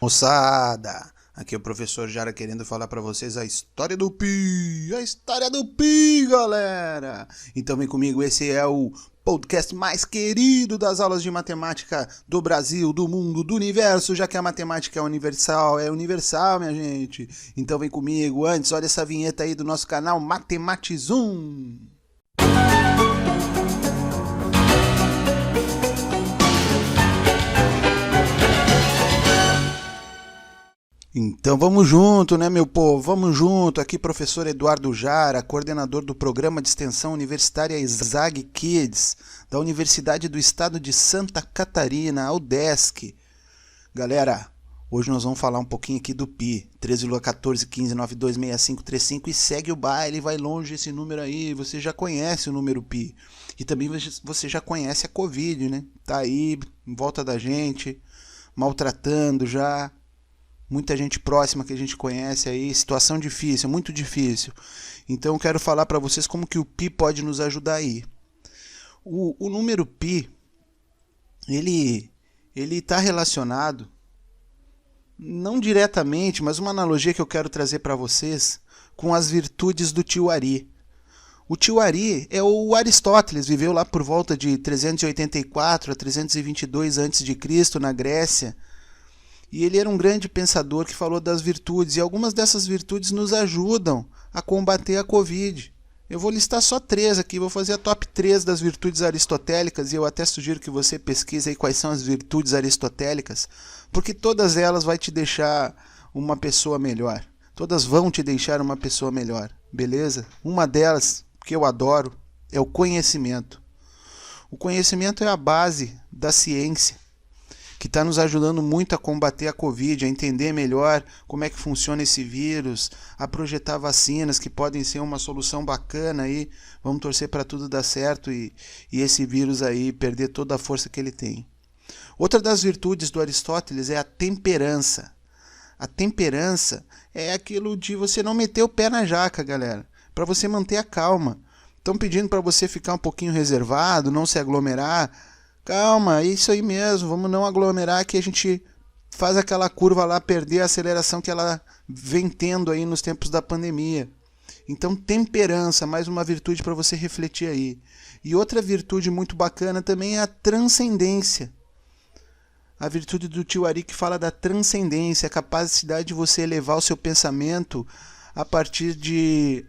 Moçada, aqui é o professor Jara querendo falar pra vocês a história do Pi, galera. Então vem comigo, esse é o podcast mais querido das aulas de matemática do Brasil, do mundo, do universo, já que a matemática é universal, minha gente. Então vem comigo, antes, olha essa vinheta aí do nosso canal Matematizum. Então vamos junto, né, meu povo? Vamos junto. Aqui professor Eduardo Jara, coordenador do Programa de Extensão Universitária ESAG Kids, da Universidade do Estado de Santa Catarina, a UDESC. Galera, hoje nós vamos falar um pouquinho aqui do Pi, 3,1415926535, e segue o baile, vai longe esse número aí, você já conhece o número Pi. E também você já conhece a Covid, né? Tá aí, em volta da gente, maltratando já. Muita gente próxima que a gente conhece aí, situação difícil, muito difícil. Então eu quero falar para vocês como que o Pi pode nos ajudar aí. O número Pi, ele está relacionado, não diretamente, mas uma analogia que eu quero trazer para vocês, com as virtudes do tio Ari. O tio Ari é o Aristóteles, viveu lá por volta de 384 a 322 a.C. na Grécia. E ele era um grande pensador que falou das virtudes, e algumas dessas virtudes nos ajudam a combater a Covid. Eu vou listar só 3 aqui, vou fazer a top 3 das virtudes aristotélicas, e eu até sugiro que você pesquise aí quais são as virtudes aristotélicas, porque todas elas vão te deixar uma pessoa melhor. Todas vão te deixar uma pessoa melhor, beleza? Uma delas, que eu adoro, é o conhecimento. O conhecimento é a base da ciência, que está nos ajudando muito a combater a Covid, a entender melhor como é que funciona esse vírus, a projetar vacinas que podem ser uma solução bacana aí. Vamos torcer para tudo dar certo e esse vírus aí perder toda a força que ele tem. Outra das virtudes do Aristóteles é a temperança. A temperança é aquilo de você não meter o pé na jaca, galera, para você manter a calma. Estão pedindo para você ficar um pouquinho reservado, não se aglomerar. Calma, é isso aí mesmo, vamos não aglomerar que a gente faz aquela curva lá perder a aceleração que ela vem tendo aí nos tempos da pandemia. Então, temperança, mais uma virtude para você refletir aí. E outra virtude muito bacana também é a transcendência. A virtude do tio Ari que fala da transcendência, a capacidade de você elevar o seu pensamento a partir de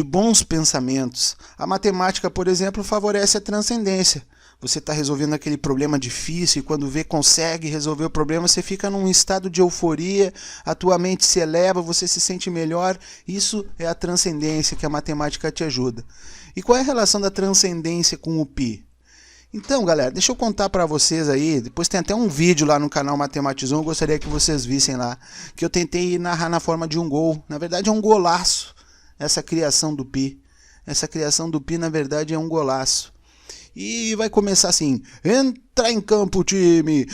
bons pensamentos. A matemática, por exemplo, favorece a transcendência. Você está resolvendo aquele problema difícil e quando consegue resolver o problema, você fica num estado de euforia, a tua mente se eleva, você se sente melhor. Isso é a transcendência que a matemática te ajuda. E qual é a relação da transcendência com o Pi? Então, galera, deixa eu contar para vocês aí, depois tem até um vídeo lá no canal Matematizum, eu gostaria que vocês vissem lá, que eu tentei narrar na forma de um gol. Na verdade é um golaço. Essa criação do Pi. Essa criação do Pi, na verdade, é um golaço. E vai começar assim: entra em campo o time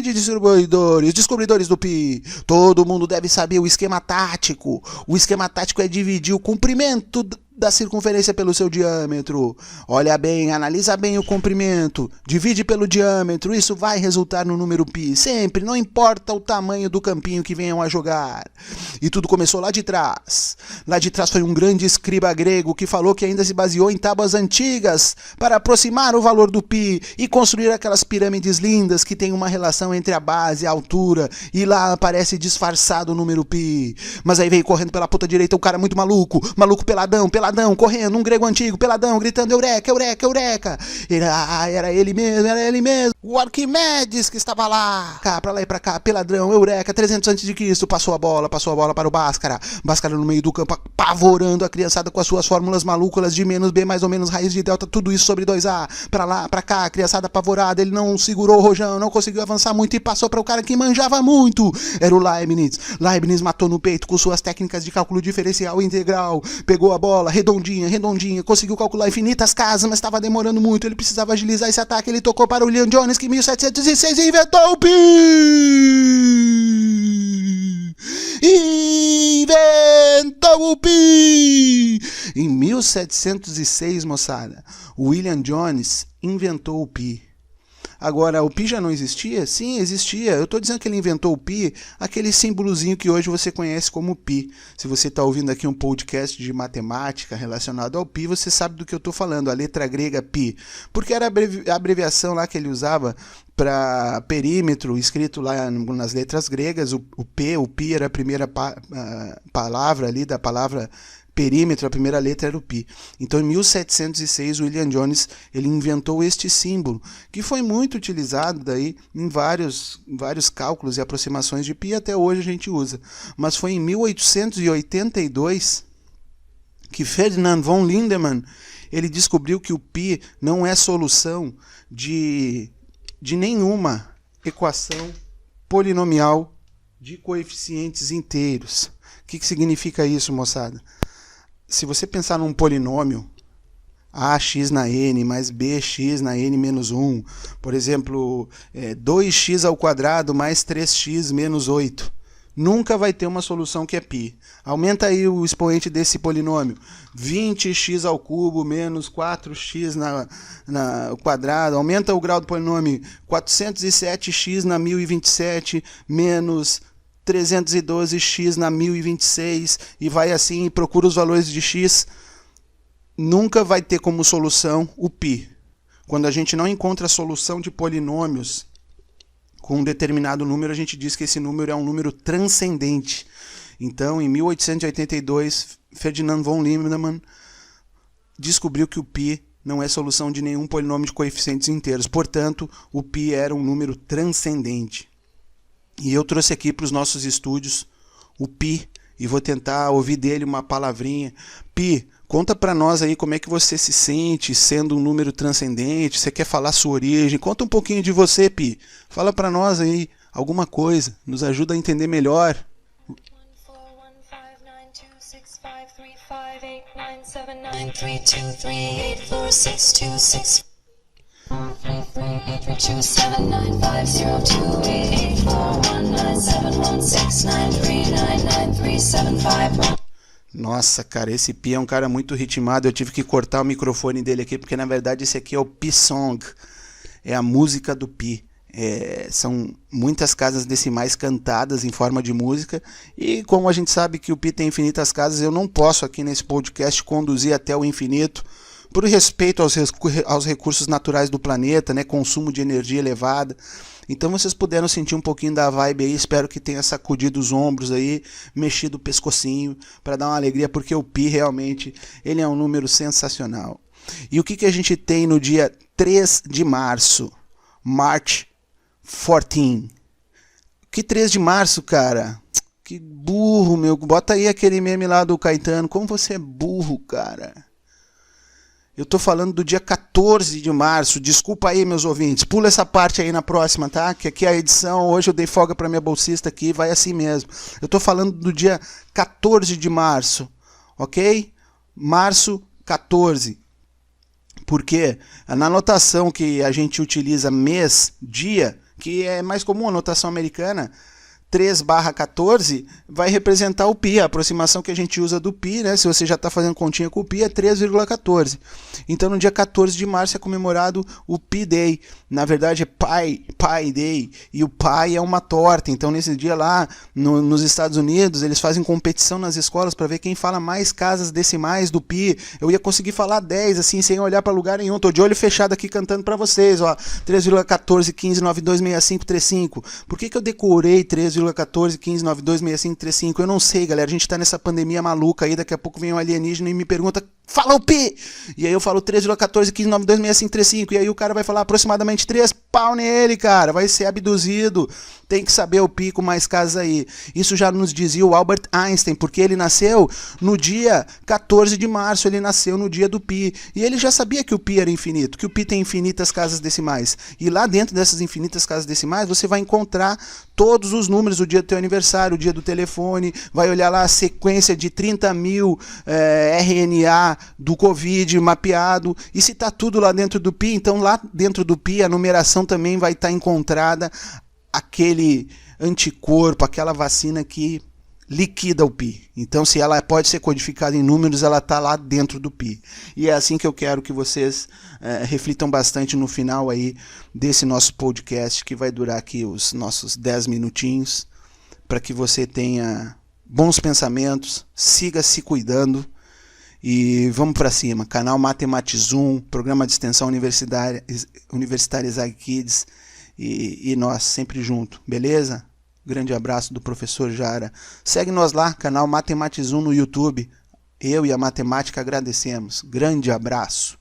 de descobridores do Pi. Todo mundo deve saber o esquema tático. O esquema tático é dividir o comprimento da circunferência pelo seu diâmetro. Olha bem, analisa bem o comprimento, divide pelo diâmetro, isso vai resultar no número Pi, sempre, não importa o tamanho do campinho que venham a jogar. E tudo começou lá de trás. Lá de trás foi um grande escriba grego que falou que ainda se baseou em tábuas antigas para aproximar o valor do Pi e construir aquelas pirâmides lindas que tem uma relação entre a base e a altura, e lá aparece disfarçado o número Pi. Mas aí veio correndo pela ponta direita um cara muito maluco peladão, correndo, um grego antigo, peladão, gritando eureka, eureka, eureka. Era ele mesmo, o Arquimedes que estava lá e pra cá, peladão, eureka, 300 a.C., passou a bola para o Bhaskara no meio do campo, apavorando a criançada com as suas fórmulas malucas de menos B mais ou menos raiz de delta, tudo isso sobre 2A, pra lá, pra cá, a criançada apavorada, ele não segurou o rojão, não conseguiu avançar muito e passou para o cara que manjava muito, era o Leibniz. Leibniz matou no peito com suas técnicas de cálculo diferencial integral, pegou a bola, redondinha, conseguiu calcular infinitas casas, mas estava demorando muito, ele precisava agilizar esse ataque, ele tocou para o William Jones, que em 1706 inventou o Pi! Inventou o Pi! Em 1706, moçada, o William Jones inventou o Pi. Agora, o pi já não existia? Sim, existia. Eu estou dizendo que ele inventou o pi, aquele símbolozinho que hoje você conhece como pi. Se você está ouvindo aqui um podcast de matemática relacionado ao pi, você sabe do que eu estou falando, a letra grega pi. Porque era a abreviação lá que ele usava para perímetro, escrito lá nas letras gregas, o pi era a primeira palavra ali da palavra perímetro, a primeira letra era o pi. Então, em 1706, William Jones ele inventou este símbolo, que foi muito utilizado daí em vários cálculos e aproximações de pi, até hoje a gente usa. Mas foi em 1882 que Ferdinand von Lindemann ele descobriu que o pi não é solução de nenhuma equação polinomial de coeficientes inteiros. O que significa isso, moçada? Se você pensar num polinômio, ax na n mais bx na n menos 1, por exemplo, 2x ao quadrado mais 3x menos 8, nunca vai ter uma solução que é π. Aumenta aí o expoente desse polinômio, 20x ao cubo menos 4x ao quadrado, aumenta o grau do polinômio, 407x na 1027 menos 312x na 1026 e vai assim e procura os valores de x, nunca vai ter como solução o π. Quando a gente não encontra a solução de polinômios com um determinado número, a gente diz que esse número é um número transcendente. Então, em 1882, Ferdinand von Lindemann descobriu que o π não é solução de nenhum polinômio de coeficientes inteiros. Portanto, o π era um número transcendente. E eu trouxe aqui para os nossos estúdios o pi e vou tentar ouvir dele uma palavrinha. Pi, conta para nós aí como é que você se sente sendo um número transcendente, você quer falar sua origem, conta um pouquinho de você, Pi. Fala para nós aí alguma coisa, nos ajuda a entender melhor. 1-412-846-263-841-978-284-841-997-169-399-375. Nossa, cara, esse Pi é um cara muito ritmado. Eu tive que cortar o microfone dele aqui, porque na verdade esse aqui é o Pi Song. É a música do Pi. São muitas casas decimais cantadas em forma de música. E como a gente sabe que o Pi tem infinitas casas, eu não posso aqui nesse podcast conduzir até o infinito, por respeito aos recursos naturais do planeta, né, consumo de energia elevada. Então vocês puderam sentir um pouquinho da vibe aí, espero que tenha sacudido os ombros aí, mexido o pescocinho, para dar uma alegria, porque o Pi realmente ele é um número sensacional. E o que a gente tem no dia 3 de março? March 14. Que 3 de março, cara? Que burro, meu. Bota aí aquele meme lá do Caetano. Como você é burro, cara. Eu tô falando do dia 14 de março. Desculpa aí, meus ouvintes. Pula essa parte aí na próxima, tá? Que aqui a edição, hoje eu dei folga pra minha bolsista aqui, vai assim mesmo. Eu tô falando do dia 14 de março, ok? Março 14. Porque na notação que a gente utiliza mês, dia, que é mais comum a notação americana, 3/14 vai representar o pi, a aproximação que a gente usa do pi, né? Se você já está fazendo continha com o pi, é 3,14. Então, no dia 14 de março é comemorado o Pi Day. Na verdade, é Pi Day. E o pi é uma torta. Então, nesse dia lá, nos Estados Unidos, eles fazem competição nas escolas para ver quem fala mais casas decimais do pi. Eu ia conseguir falar 10, assim, sem olhar para lugar nenhum. Tô de olho fechado aqui cantando para vocês, ó. 3,1415926535. Por que eu decorei 3,1415926535? Eu não sei, galera. A gente tá nessa pandemia maluca aí. Daqui a pouco vem um alienígena e me pergunta: fala o pi! E aí eu falo 3,1415926535. E aí o cara vai falar aproximadamente 3, pau nele, cara. Vai ser abduzido. Tem que saber o pi com mais casas aí. Isso já nos dizia o Albert Einstein, porque ele nasceu no dia 14 de março. Ele nasceu no dia do pi. E ele já sabia que o pi era infinito, que o pi tem infinitas casas decimais. E lá dentro dessas infinitas casas decimais, você vai encontrar todos os números, o dia do teu aniversário, o dia do telefone, vai olhar lá a sequência de 30 mil RNA do Covid mapeado, e se está tudo lá dentro do pi, então lá dentro do pi a numeração também vai estar encontrada aquele anticorpo, aquela vacina que liquida o pi. Então, se ela pode ser codificada em números, ela está lá dentro do pi. E é assim que eu quero que vocês reflitam bastante no final aí desse nosso podcast, que vai durar aqui os nossos 10 minutinhos, para que você tenha bons pensamentos, siga se cuidando e vamos para cima. Canal Matematizum, programa de extensão universitária Zag Kids e nós sempre junto, beleza? Grande abraço do professor Jara. Segue nós lá, canal Matematizum no YouTube. Eu e a matemática agradecemos. Grande abraço.